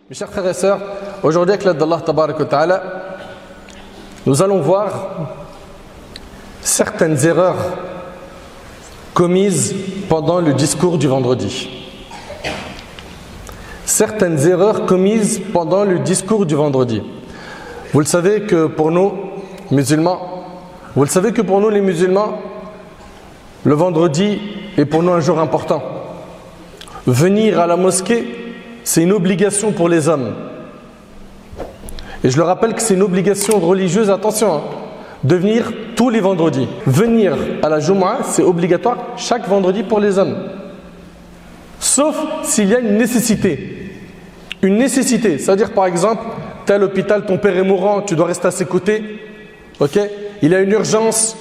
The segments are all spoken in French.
Mes chers frères et sœurs, aujourd'hui avec l'aide d'Allah Tabarak wa Ta'ala, nous allons voir certaines erreurs commises pendant le discours du vendredi. Certaines erreurs commises pendant le discours du vendredi. Vous le savez que pour nous, musulmans, les musulmans, le vendredi est pour nous un jour important. Venir à la mosquée, c'est une obligation pour les hommes. Et je le rappelle que c'est une obligation religieuse, attention, de venir tous les vendredis. Venir à la Jumu'ah, c'est obligatoire chaque vendredi pour les hommes. Sauf s'il y a une nécessité. Une nécessité, c'est-à-dire par exemple, tu es à l'hôpital, ton père est mourant, tu dois rester à ses côtés. Ok ? Il y a une urgence,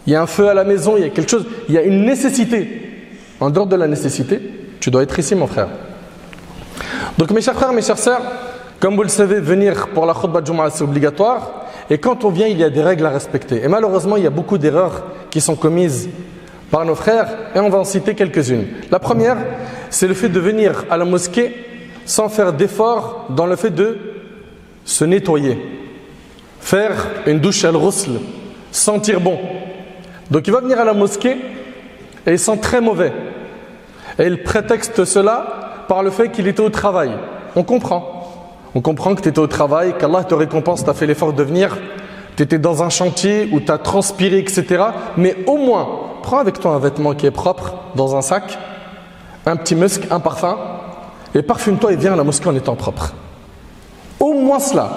il y a un feu à la maison, il y a quelque chose, il y a une nécessité. En dehors de la nécessité, tu dois être ici, mon frère. Donc mes chers frères, mes chères sœurs, comme vous le savez, venir pour la khutbah de Jumu'ah c'est obligatoire. Et quand on vient, il y a des règles à respecter. Et malheureusement, il y a beaucoup d'erreurs qui sont commises par nos frères. Et on va en citer quelques-unes. La première, c'est le fait de venir à la mosquée sans faire d'effort dans le fait de se nettoyer. Faire une douche al-ghusl, sentir bon. Donc il va venir à la mosquée et il sent très mauvais. Et il prétexte cela par le fait qu'il était au travail. On comprend que tu étais au travail, qu'Allah te récompense, tu as fait l'effort de venir, tu étais dans un chantier où tu as transpiré, etc. Mais au moins, prends avec toi un vêtement qui est propre dans un sac, un petit musc, un parfum, et parfume-toi et viens à la mosquée en étant propre. Au moins cela.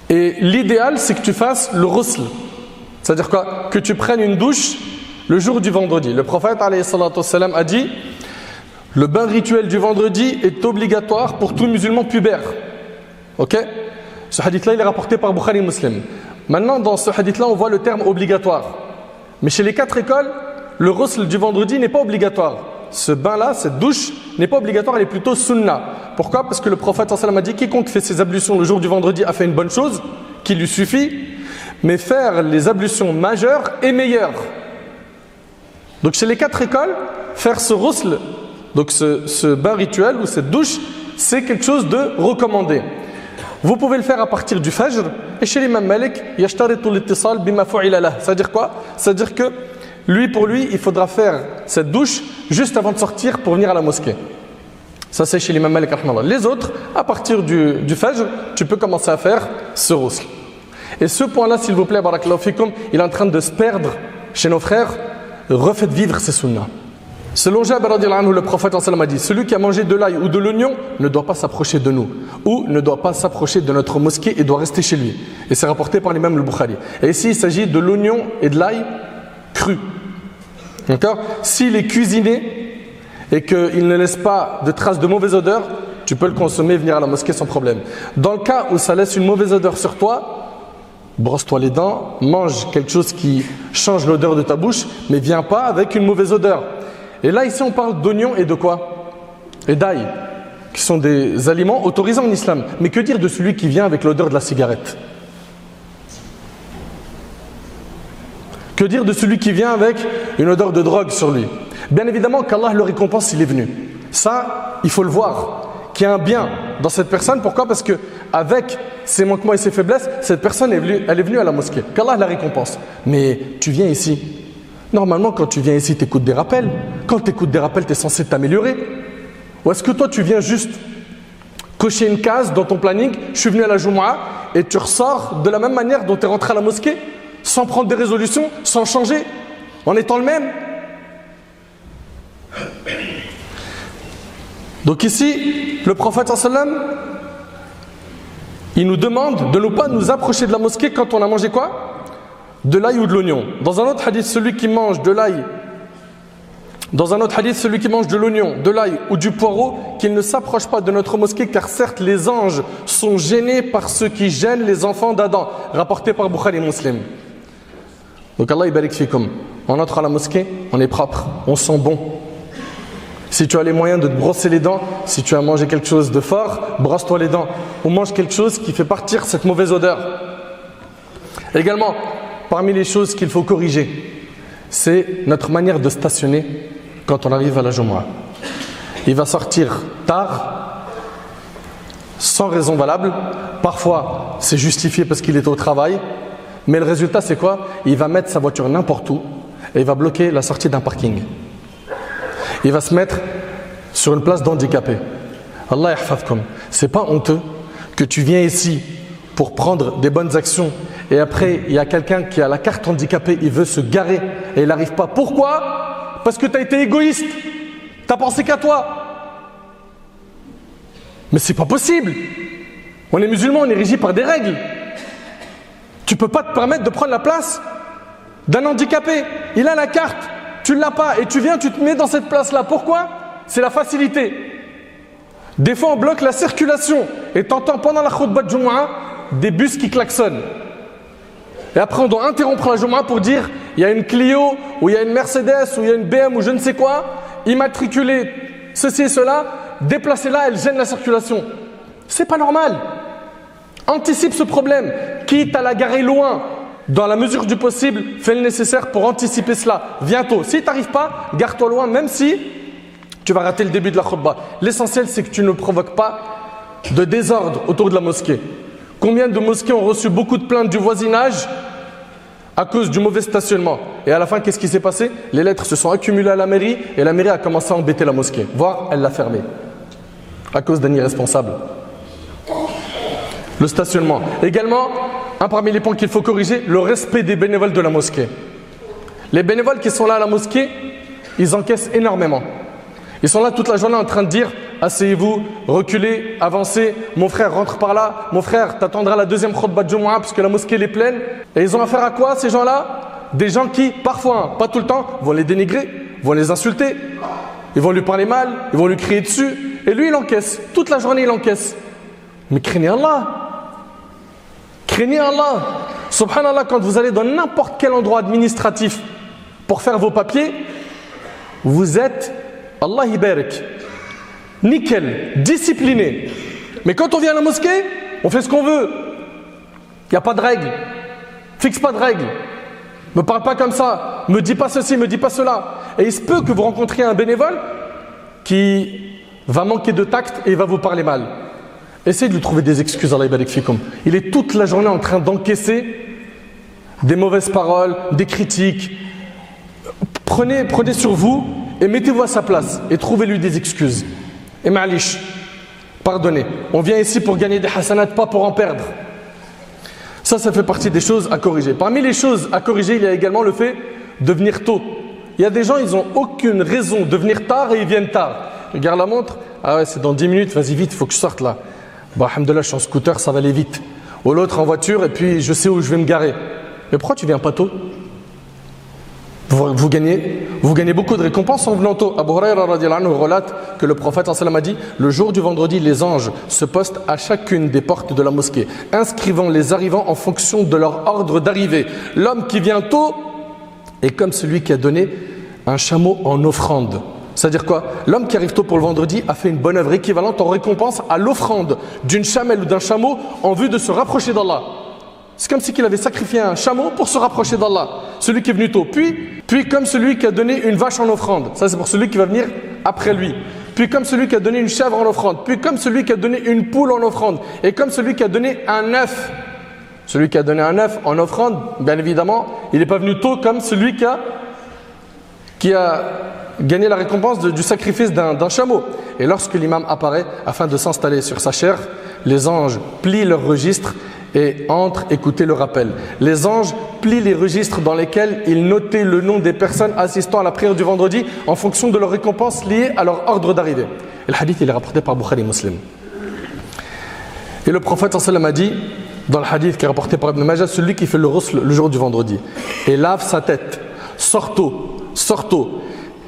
Et l'idéal, c'est que tu fasses le ghusl. C'est-à-dire quoi ? Que tu prennes une douche le jour du vendredi. Le prophète alayhi salatu wassalam a dit: le bain rituel du vendredi est obligatoire pour tout musulman pubère. Ok ? Ce hadith-là, il est rapporté par Bukhari et Muslim. Maintenant, dans ce hadith-là, on voit le terme obligatoire. Mais chez les 4 écoles, le ghusl du vendredi n'est pas obligatoire. Ce bain-là, cette douche, n'est pas obligatoire, elle est plutôt sunna. Pourquoi ? Parce que le prophète sallallahu alayhi wa sallam a dit: quiconque fait ses ablutions le jour du vendredi a fait une bonne chose, qui lui suffit, mais faire les ablutions majeures est meilleur. Donc chez les 4 écoles, faire ce ghusl, donc ce bain rituel ou cette douche, c'est quelque chose de recommandé. Vous pouvez le faire à partir du fajr. Et chez l'imam Malik, yashtaritu l'ittisal bima fu'ila lah. C'est-à-dire quoi ? C'est-à-dire que pour lui, il faudra faire cette douche juste avant de sortir pour venir à la mosquée. Ça, c'est chez l'imam Malik. Les autres, à partir du fajr, tu peux commencer à faire ce ghusl. Et ce point-là, s'il vous plaît, barakallahu fikum, il est en train de se perdre chez nos frères. Refaites vivre ces sunnahs. Selon Jabir radhiyallahu anhu, le prophète a dit: celui qui a mangé de l'ail ou de l'oignon ne doit pas s'approcher de nous, ou ne doit pas s'approcher de notre mosquée et doit rester chez lui. Et c'est rapporté par l'imam al-Bukhari. Et ici, il s'agit de l'oignon et de l'ail cru. D'accord ? S'il est cuisiné et qu'il ne laisse pas de traces de mauvaise odeur, tu peux le consommer et venir à la mosquée sans problème. Dans le cas où ça laisse une mauvaise odeur sur toi, brosse-toi les dents, mange quelque chose qui change l'odeur de ta bouche, mais viens pas avec une mauvaise odeur. Et là, ici, on parle d'oignons et de quoi ? Et d'ail, qui sont des aliments autorisés en islam. Mais que dire de celui qui vient avec l'odeur de la cigarette ? Que dire de celui qui vient avec une odeur de drogue sur lui ? Bien évidemment qu'Allah le récompense s'il est venu. Ça, il faut le voir. Qu'il y a un bien dans cette personne. Pourquoi ? Parce que avec ses manquements et ses faiblesses, cette personne elle est venue à la mosquée. Qu'Allah la récompense. Mais tu viens ici. Normalement, quand tu viens ici, tu écoutes des rappels. Quand tu écoutes des rappels, tu es censé t'améliorer. Ou est-ce que toi, tu viens juste cocher une case dans ton planning, je suis venu à la Jumu'ah, et tu ressors de la même manière dont tu es rentré à la mosquée, sans prendre des résolutions, sans changer, en étant le même. Donc ici, le prophète sallam, il nous demande de ne pas nous approcher de la mosquée quand on a mangé quoi ? De l'ail ou de l'oignon. Dans un autre hadith, celui qui mange de l'ail, de l'oignon, de l'ail ou du poireau, qu'il ne s'approche pas de notre mosquée, car certes les anges sont gênés par ceux qui gênent les enfants d'Adam. Rapporté par Bukhari et Muslim. Donc Allah barik fikum. On entre à la mosquée, on est propre, on sent bon. Si tu as les moyens de te brosser les dents, si tu as mangé quelque chose de fort, brosse-toi les dents. Ou mange quelque chose qui fait partir cette mauvaise odeur. Également, parmi les choses qu'il faut corriger, c'est notre manière de stationner quand on arrive à la Jumu'ah. Il va sortir tard, sans raison valable. Parfois, c'est justifié parce qu'il est au travail. Mais le résultat, c'est quoi? Il va mettre sa voiture n'importe où et il va bloquer la sortie d'un parking. Il va se mettre sur une place d'handicapé. Allah yahfadhkum. C'est pas honteux que tu viens ici pour prendre des bonnes actions et après il y a quelqu'un qui a la carte handicapée, il veut se garer et il n'arrive pas. Pourquoi? Parce que tu as été égoïste. Tu n'as pensé qu'à toi. Mais c'est pas possible. On est musulmans, on est régi par des règles. Tu peux pas te permettre de prendre la place d'un handicapé. Il a la carte, tu ne l'as pas et tu viens, tu te mets dans cette place-là. Pourquoi? C'est la facilité. Des fois on bloque la circulation et t'entends pendant la khutbah de Jumu'ah des bus qui klaxonnent. Et après on doit interrompre la Jumu'ah pour dire il y a une Clio ou il y a une Mercedes ou il y a une BM ou je ne sais quoi, immatriculée ceci et cela, déplacez-la, elle gêne la circulation. C'est pas normal. Anticipe ce problème, quitte à la garer loin. Dans la mesure du possible, fais le nécessaire pour anticiper cela. Viens tôt. Si tu n'arrives pas, gare-toi loin, même si tu vas rater le début de la khutbah. L'essentiel, c'est que tu ne provoques pas de désordre autour de la mosquée. Combien de mosquées ont reçu beaucoup de plaintes du voisinage à cause du mauvais stationnement? Et à la fin, qu'est-ce qui s'est passé? Les lettres se sont accumulées à la mairie et la mairie a commencé à embêter la mosquée. Voire, elle l'a fermée à cause d'un irresponsable. Le stationnement. Également, un parmi les points qu'il faut corriger, le respect des bénévoles de la mosquée. Les bénévoles qui sont là à la mosquée, ils encaissent énormément. Ils sont là toute la journée en train de dire « Asseyez-vous, reculez, avancez, mon frère rentre par là, mon frère t'attendra la deuxième khutbah de Jumu'ah parce que la mosquée est pleine. » Et ils ont affaire à quoi ces gens-là? Des gens qui, parfois, pas tout le temps, vont les dénigrer, vont les insulter, ils vont lui parler mal, ils vont lui crier dessus. Et lui, il encaisse. Toute la journée, il encaisse. Mais craignez Allah. Craignez Allah. Subhanallah, quand vous allez dans n'importe quel endroit administratif pour faire vos papiers, vous êtes, Allah ibarak, nickel, discipliné. Mais quand on vient à la mosquée, on fait ce qu'on veut. Il n'y a pas de règles. Fixe pas de règles. Me parle pas comme ça. Me dis pas ceci, me dis pas cela. Et il se peut que vous rencontriez un bénévole qui va manquer de tact et il va vous parler mal. Essayez de lui trouver des excuses, Allah ibarak fikum. Il est toute la journée en train d'encaisser des mauvaises paroles, des critiques. Prenez sur vous et mettez-vous à sa place et trouvez-lui des excuses. Et ma'alish, pardonnez. On vient ici pour gagner des hasanat, pas pour en perdre. Ça fait partie des choses à corriger. Parmi les choses à corriger, il y a également le fait de venir tôt. Il y a des gens, ils n'ont aucune raison de venir tard et ils viennent tard. Regarde la montre. Ah ouais, c'est dans 10 minutes, vas-y vite, il faut que je sorte là. Bah, alhamdoulilah, je suis en scooter, ça va aller vite. Ou l'autre en voiture et puis je sais où je vais me garer. Mais pourquoi tu viens pas tôt? Vous gagnez beaucoup de récompenses en venant tôt. Abu Huraira radiyallahu anhu relate que le prophète sallallahu alayhi wa sallam a dit: le jour du vendredi, les anges se postent à chacune des portes de la mosquée, inscrivant les arrivants en fonction de leur ordre d'arrivée. L'homme qui vient tôt est comme celui qui a donné un chameau en offrande. C'est-à-dire quoi? L'homme qui arrive tôt pour le vendredi a fait une bonne œuvre équivalente en récompense à l'offrande d'une chamelle ou d'un chameau en vue de se rapprocher d'Allah. C'est comme si il avait sacrifié un chameau pour se rapprocher d'Allah, celui qui est venu tôt. Puis comme celui qui a donné une vache en offrande, ça c'est pour celui qui va venir après lui. Puis comme celui qui a donné une chèvre en offrande, puis comme celui qui a donné une poule en offrande, et comme celui qui a donné un œuf. Celui qui a donné un œuf en offrande, bien évidemment, il n'est pas venu tôt comme celui qui a gagné la récompense du sacrifice d'un chameau. Et lorsque l'imam apparaît afin de s'installer sur sa chaire, les anges plient leur registre et entrent écouter le rappel. Les anges plient les registres dans lesquels ils notaient le nom des personnes assistant à la prière du vendredi en fonction de leurs récompenses liées à leur ordre d'arrivée. Et le hadith il est rapporté par Bukhari Muslim. Et le prophète sallallahu alayhi wa sallam a dit dans le hadith qui est rapporté par Ibn Majah, celui qui fait le ghusl le jour du vendredi et lave sa tête, sort tôt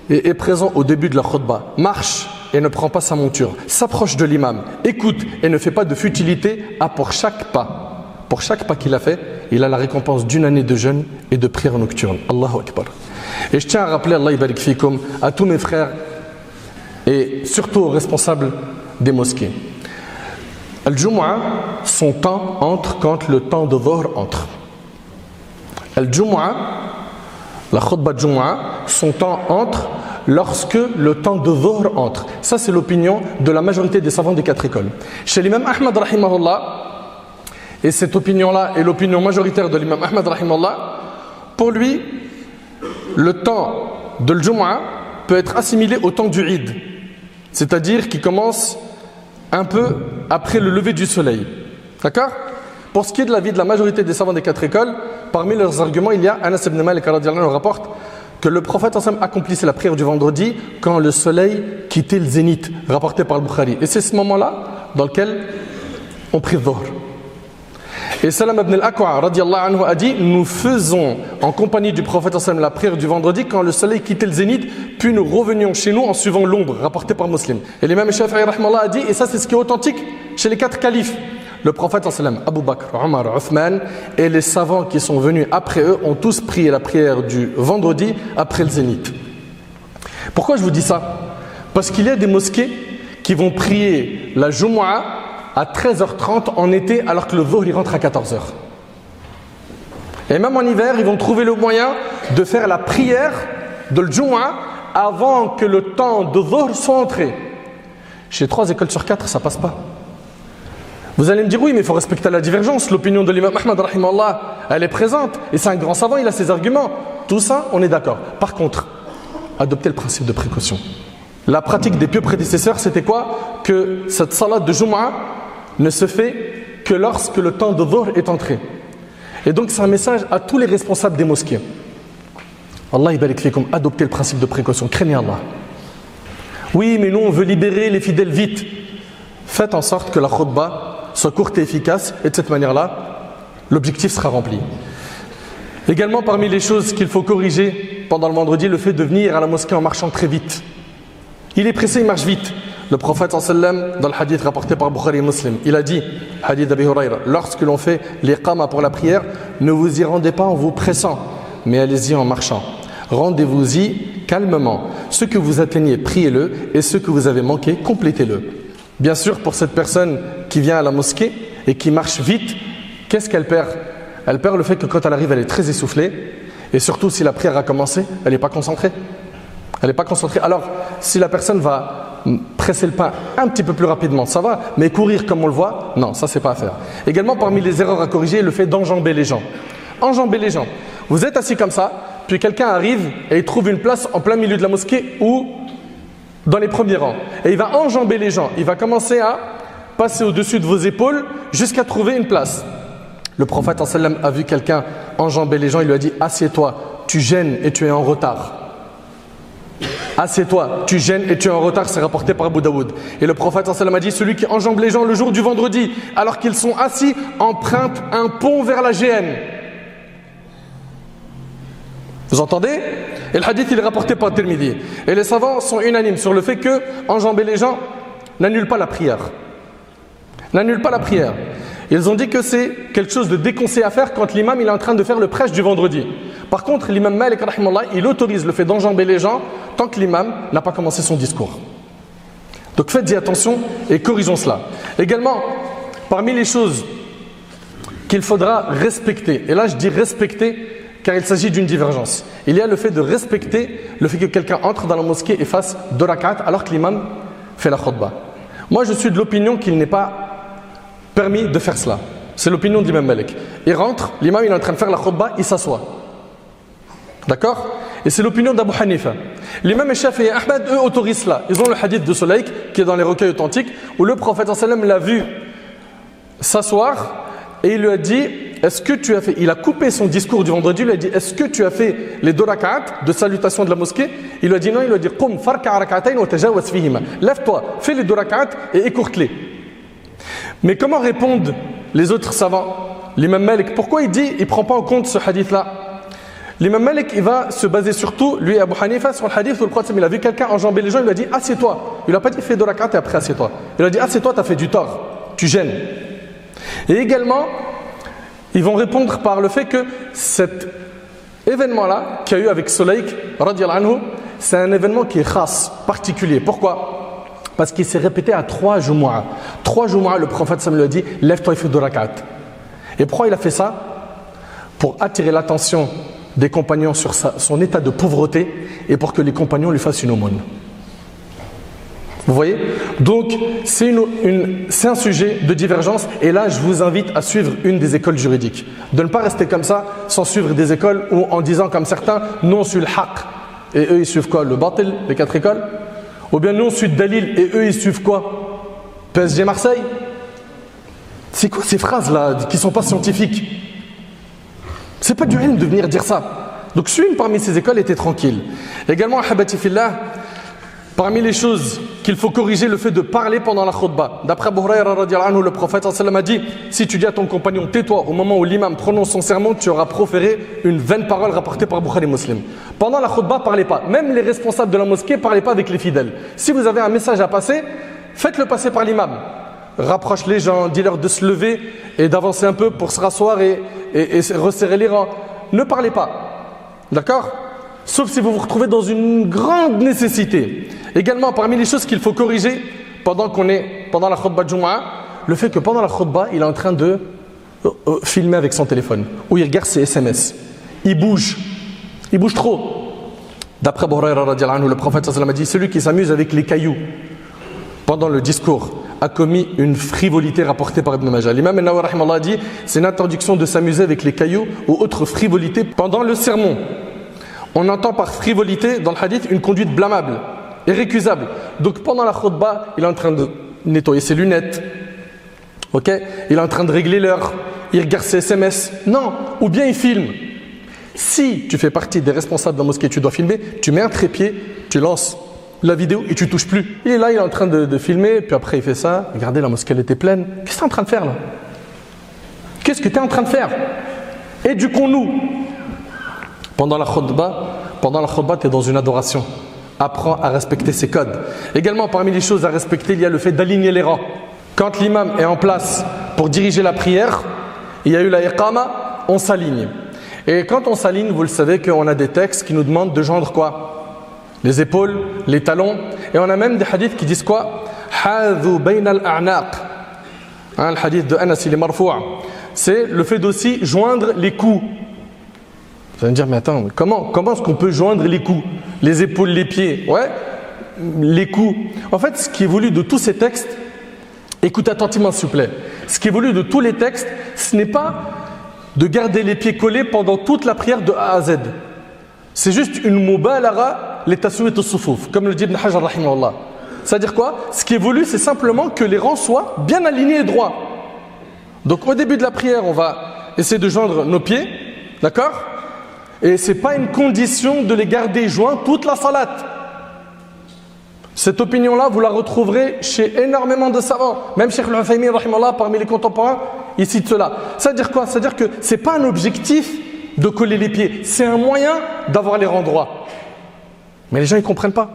et est présent au début de la khutbah, marche et ne prend pas sa monture, s'approche de l'imam, écoute et ne fait pas de futilité, a pour chaque pas qu'il a fait, il a la récompense d'une année de jeûne et de prière nocturne. Allahu Akbar. Et je tiens à rappeler, Allah ibarik fikum, à tous mes frères et surtout aux responsables des mosquées. Al-Jumu'ah, son temps entre quand le temps de Dhuhr entre. Al-Jumu'ah, la khutbah de Jumu'ah, son temps entre lorsque le temps de dhuhr entre. Ça, c'est l'opinion de la majorité des savants des 4 écoles. Chez l'imam Ahmad rahimahullah, et cette opinion-là est l'opinion majoritaire de l'imam Ahmad rahimahullah, pour lui, le temps de l'Jumu'ah peut être assimilé au temps du Eid, c'est-à-dire qui commence un peu après le lever du soleil. D'accord? Pour ce qui est de l'avis de la majorité des savants des 4 écoles, parmi leurs arguments, il y a Anas ibn Malik radhiyallahu anhu rapporte que le prophète accomplissait la prière du vendredi quand le soleil quittait le zénith, rapporté par le Bukhari. Et c'est ce moment-là dans lequel on prie dhuhr. Et Salam ibn al-Aqwa radhiyallahu anhu a dit: nous faisons en compagnie du prophète la prière du vendredi quand le soleil quittait le zénith, puis nous revenions chez nous en suivant l'ombre, rapporté par Muslim. Et l'imam Shafi'i rahimahullah a dit, et ça c'est ce qui est authentique chez les 4 califes, le prophète Abu Bakr, Omar, Othman et les savants qui sont venus après eux ont tous prié la prière du vendredi après le zénith. Pourquoi je vous dis ça? Parce qu'il y a des mosquées qui vont prier la Jumu'ah à 13h30 en été alors que le dhuhr il rentre à 14h. Et même en hiver, ils vont trouver le moyen de faire la prière de l'Jumu'ah avant que le temps de dhuhr soit entré. Chez 3 écoles sur 4, ça passe pas. Vous allez me dire oui, mais il faut respecter la divergence. L'opinion de l'imam Ahmad rahimahullah, elle est présente et c'est un grand savant, il a ses arguments. Tout ça, on est d'accord. Par contre, adoptez le principe de précaution. La pratique des pieux prédécesseurs, c'était quoi? Que cette salat de Jumu'ah ne se fait que lorsque le temps de dhuhr est entré. Et donc c'est un message à tous les responsables des mosquées. Allah yabarik fikum, adoptez le principe de précaution, craignez Allah. Oui, mais nous on veut libérer les fidèles vite. Faites en sorte que la khutbah soit courte et efficace, et de cette manière-là, l'objectif sera rempli. Également parmi les choses qu'il faut corriger pendant le vendredi, le fait de venir à la mosquée en marchant très vite. Il est pressé, il marche vite. Le prophète sallam, dans le hadith rapporté par Bukhari et Muslim, il a dit, hadith d'Abi Hurayra, lorsque l'on fait l'iqama pour la prière, ne vous y rendez pas en vous pressant, mais allez-y en marchant. Rendez-vous-y calmement. Ce que vous atteignez, priez-le, et ce que vous avez manqué, complétez-le. Bien sûr, pour cette personne qui vient à la mosquée et qui marche vite, qu'est-ce qu'elle perd? Elle perd le fait que quand elle arrive, elle est très essoufflée, et surtout si la prière a commencé, elle n'est pas concentrée. Elle n'est pas concentrée. Alors, si la personne va presser le pas un petit peu plus rapidement, ça va, mais courir comme on le voit, non, ça c'est pas à faire. Également, parmi les erreurs à corriger, le fait d'enjamber les gens. Enjamber les gens. Vous êtes assis comme ça, puis quelqu'un arrive et il trouve une place en plein milieu de la mosquée ou dans les premiers rangs. Et il va enjamber les gens. Il va commencer à passer au-dessus de vos épaules jusqu'à trouver une place. Le prophète sallam a vu quelqu'un enjamber les gens, il lui a dit: assieds-toi, tu gênes et tu es en retard. Assieds-toi, tu gênes et tu es en retard, c'est rapporté par Abu Daoud. Et le prophète sallam a dit: celui qui enjambe les gens le jour du vendredi alors qu'ils sont assis emprunte un pont vers la géhenne. Vous entendez? Et le hadith il est rapporté par Tirmidhi. Et les savants sont unanimes sur le fait que enjamber les gens n'annule pas la prière. N'annule pas la prière. Ils ont dit que c'est quelque chose de déconseillé à faire quand l'imam il est en train de faire le prêche du vendredi. Par contre, l'imam Malik rahimahullah, il autorise le fait d'enjamber les gens tant que l'imam n'a pas commencé son discours. Donc faites-y attention et corrigeons cela. Également, parmi les choses qu'il faudra respecter, et là je dis respecter car il s'agit d'une divergence, il y a le fait de respecter le fait que quelqu'un entre dans la mosquée et fasse 2 rak'at alors que l'imam fait la khutbah. Moi je suis de l'opinion qu'il n'est pas permis de faire cela. C'est l'opinion de l'imam Malik. Il rentre, l'imam il est en train de faire la khutbah, il s'assoit. D'accord? Et c'est l'opinion d'Abu Hanifa. L'imam Shafi'i et Ahmed, eux, autorisent cela. Ils ont le hadith de Sulaik, qui est dans les recueils authentiques, où le prophète sallam l'a vu s'asseoir et il lui a dit: est-ce que tu as fait, il a coupé son discours du vendredi, il lui a dit: est-ce que tu as fait les 2 rak'at de salutation de la mosquée? Il lui a dit non, il lui a dit: qum farka rak'atayn wa tajawaz fihima. Lève-toi, fais les 2 rak'at et écourte-les. Mais comment répondent les autres savants? L'imam Malik, pourquoi il dit, il ne prend pas en compte ce hadith-là? L'imam Malik, il va se baser surtout, lui et Abu Hanifa, sur le hadith où le prophète, il a vu quelqu'un enjamber les gens, il lui a dit: assieds-toi. Il n'a pas dit: fais 2 rak'at et après assieds-toi. Il a dit: assieds-toi, tu as fait du tort, tu gênes. Et également, ils vont répondre par le fait que cet événement-là, qu'il y a eu avec Sulaik, radiyallahu anhu, c'est un événement qui est khas, particulier. Pourquoi? Parce qu'il s'est répété à 3 Jumu'ah. 3 Jumu'ah, le prophète lui a dit: lève-toi et fais 2 rak'at. Et pourquoi il a fait ça? Pour attirer l'attention des compagnons sur son état de pauvreté et pour que les compagnons lui fassent une aumône. Vous voyez? Donc, c'est un sujet de divergence. Et là, je vous invite à suivre une des écoles juridiques. De ne pas rester comme ça, sans suivre des écoles où, en disant comme certains, nous on suit le haqq. Et eux, ils suivent quoi? Le batil, les 4 écoles? Ou bien nous on suit le dalil et eux, ils suivent quoi? PSG Marseille? C'est quoi ces phrases-là qui ne sont pas scientifiques? C'est pas du ilm de venir dire ça. Donc, suis une parmi ces écoles et t'es tranquille. Également, ahabati fillah, parmi les choses qu'il faut corriger, le fait de parler pendant la khutbah. D'après Abu Hurayra radiyallahu anhu, le prophète sallallahu alayhi wa sallam a dit: si tu dis à ton compagnon tais-toi au moment où l'imam prononce son sermon, tu auras proféré une vaine parole rapportée par Bukhari Muslim. Pendant la khutbah, parlez pas. Même les responsables de la mosquée, parlez pas avec les fidèles. Si vous avez un message à passer, faites-le passer par l'imam. Rapproche les gens, dis-leur de se lever et d'avancer un peu pour se rasseoir et resserrer les rangs. Ne parlez pas. D'accord? Sauf si vous vous retrouvez dans une grande nécessité. Également, parmi les choses qu'il faut corriger pendant la khutbah de Jumu'ah, le fait que pendant la khutbah, il est en train de filmer avec son téléphone ou il regarde ses SMS. Il bouge trop. D'après Abu Hurayra radiyallahu anhu, le prophète sallallahu alayhi wa sallam a dit: celui qui s'amuse avec les cailloux pendant le discours a commis une frivolité rapportée par Ibn Majah. L'imam an-Nawawi rahimahullah a dit: c'est une interdiction de s'amuser avec les cailloux ou autres frivolités pendant le sermon. On entend par frivolité dans le hadith une conduite blâmable et récusable. Donc pendant la khutbah, il est en train de nettoyer ses lunettes, ok, il est en train de régler l'heure, il regarde ses SMS, non, ou bien il filme. Si tu fais partie des responsables de la mosquée, tu dois filmer, tu mets un trépied, tu lances la vidéo et tu touches plus. Il est là, il est en train de filmer, puis après il fait ça. Regardez, la mosquée elle était pleine. Qu'est-ce que tu es en train de faire là? Qu'est-ce que tu es en train de faire? Éduquons-nous. Pendant la khutbah, tu es dans une adoration. Apprends à respecter ces codes. Également, parmi les choses à respecter, il y a le fait d'aligner les rangs. Quand l'imam est en place pour diriger la prière, il y a eu la iqama, on s'aligne. Et quand on s'aligne, vous le savez qu'on a des textes qui nous demandent de joindre quoi? Les épaules, les talons. Et on a même des hadiths qui disent quoi? Hadhu bayna al-a'naq. Le hadith de Anas, il est marfou'. C'est le fait d'aussi joindre les coups. Vous allez me dire, mais attends, comment est-ce qu'on peut joindre les coups? Les épaules, les pieds, ouais, les coups. En fait, ce qui est voulu de tous ces textes, écoute attentivement s'il vous plaît, ce qui est voulu de tous les textes, ce n'est pas de garder les pieds collés pendant toute la prière de A à Z. C'est juste une mubalagha li taswiyat as-sufuf, comme le dit Ibn Hajar rahimahullah. C'est-à-dire quoi? Ce qui est voulu, c'est simplement que les rangs soient bien alignés et droits. Donc au début de la prière, on va essayer de joindre nos pieds, d'accord? Et ce n'est pas une condition de les garder joints toute la salat. Cette opinion-là, vous la retrouverez chez énormément de savants. Même Cheikh Al-Uthaymin, parmi les contemporains, il cite cela. C'est-à-dire quoi? C'est-à-dire que ce n'est pas un objectif de coller les pieds. C'est un moyen d'avoir les rangs droits. Mais les gens, ils ne comprennent pas.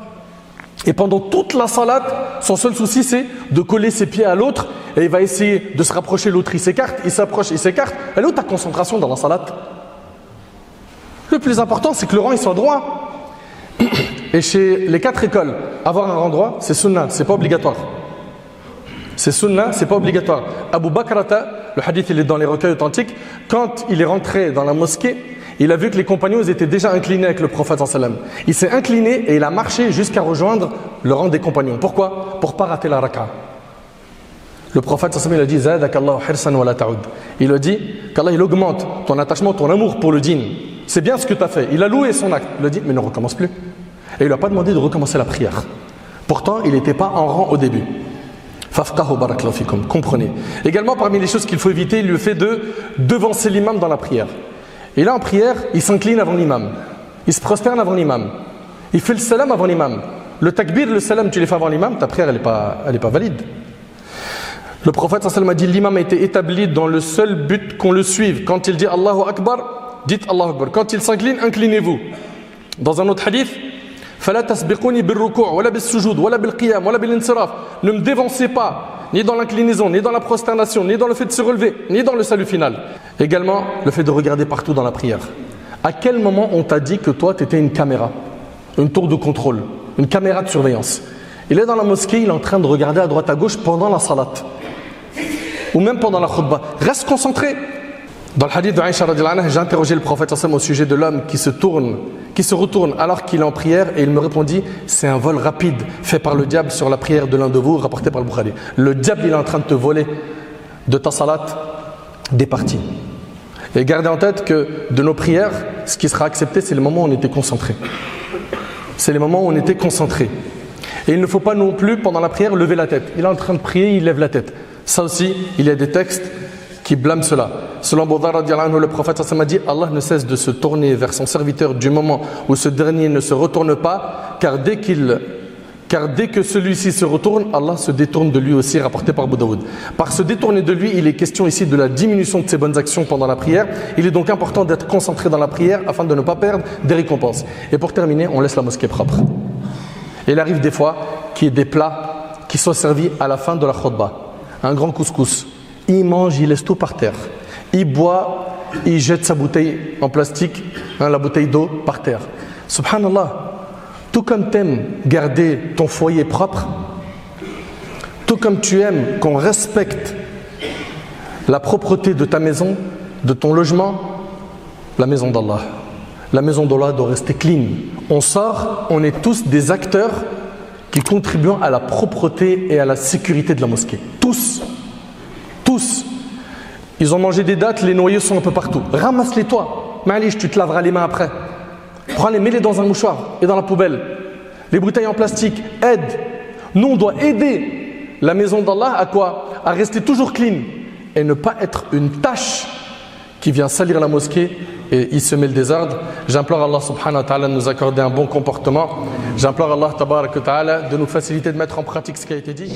Et pendant toute la salat, son seul souci, c'est de coller ses pieds à l'autre. Et il va essayer de se rapprocher, l'autre, il s'écarte, il s'approche, il s'écarte. Et là, ta concentration dans la salat. Le plus important, c'est que le rang il soit droit. Et chez les 4 écoles, avoir un rang droit, c'est sunnah, c'est pas obligatoire. C'est sunnah, c'est pas obligatoire. Abu Bakrata, le hadith il est dans les recueils authentiques, quand il est rentré dans la mosquée, il a vu que les compagnons ils étaient déjà inclinés avec le prophète sallam. Il s'est incliné et il a marché jusqu'à rejoindre le rang des compagnons. Pourquoi? Pour ne pas rater la raka'a. Le prophète sallam il a dit Zadakallahu hirsan wa la ta'ud. Il a dit qu'Allah il augmente ton attachement, ton amour pour le dîn. C'est bien ce que tu as fait. Il a loué son acte. Il a dit, mais ne recommence plus. Et il ne lui a pas demandé de recommencer la prière. Pourtant, il n'était pas en rang au début. Fafqahu barakallahu fikum. Comprenez. Également, parmi les choses qu'il faut éviter, le fait de devancer l'imam dans la prière. Et là, en prière, il s'incline avant l'imam. Il se prosterne avant l'imam. Il fait le salam avant l'imam. Le takbir, le salam, tu les fais avant l'imam, ta prière, elle n'est pas valide. Le prophète sallallahu alayhi wa sallam a dit, l'imam a été établi dans le seul but qu'on le suive. Quand il dit Allahu Akbar, dites Allahu Akbar. Quand il s'incline, inclinez-vous. Dans un autre hadith, فَلَا تَسْبِقُونِ بِالرُّكُوعِ وَلَا بِالسُّجُودِ وَلَا بِالْقِيَامِ وَلَا بِالْإِنْصِرَافِ. Ne me dévancez pas, ni dans l'inclinaison, ni dans la prosternation, ni dans le fait de se relever, ni dans le salut final. Également, le fait de regarder partout dans la prière. À quel moment on t'a dit que toi, tu étais une caméra, une tour de contrôle, une caméra de surveillance? Il est dans la mosquée, il est en train de regarder à droite à gauche pendant la salat. Ou même pendant la khutbah. Reste concentré. Dans le hadith d'Aïcha radhiyallahu anha, j'ai interrogé le prophète sallallahu alayhi wa sallam au sujet de l'homme qui se retourne alors qu'il est en prière, et il me répondit: c'est un vol rapide fait par le diable sur la prière de l'un de vous, rapporté par le Bukhari. Le diable, il est en train de te voler de ta salat des parties. Et gardez en tête que de nos prières, ce qui sera accepté, c'est le moment où on était concentré. C'est les moments où on était concentré. Et il ne faut pas non plus, pendant la prière, lever la tête. Il est en train de prier, il lève la tête. Ça aussi, il y a des textes qui blâment cela. Selon Boudar radhiyallahu anhu, le prophète a dit: Allah ne cesse de se tourner vers son serviteur du moment où ce dernier ne se retourne pas, car dès que celui-ci se retourne, Allah se détourne de lui aussi, rapporté par Abu Daoud. Par se détourner de lui, il est question ici de la diminution de ses bonnes actions pendant la prière. Il est donc important d'être concentré dans la prière afin de ne pas perdre des récompenses. Et pour terminer, on laisse la mosquée propre. Il arrive des fois qu'il y ait des plats qui soient servis à la fin de la khutbah. Un grand couscous. Il mange, il laisse tout par terre. Il boit, il jette sa bouteille en plastique, la bouteille d'eau par terre. Subhanallah. Tout comme tu aimes garder ton foyer propre, tout comme tu aimes qu'on respecte la propreté de ta maison, de ton logement, la maison d'Allah. La maison d'Allah doit rester clean. On sort, on est tous des acteurs qui contribuent à la propreté et à la sécurité de la mosquée. Tous. Tous. Ils ont mangé des dattes, les noyaux sont un peu partout. Ramasse-les toi. Malish, tu te laveras les mains après. Prends-les, mets-les dans un mouchoir et dans la poubelle. Les bouteilles en plastique, aide. Nous, on doit aider la maison d'Allah à quoi? À rester toujours clean et ne pas être une tache qui vient salir la mosquée et y semer le désordre. J'implore Allah subhanahu wa ta'ala de nous accorder un bon comportement. J'implore Allah tabarak wa ta'ala de nous faciliter de mettre en pratique ce qui a été dit.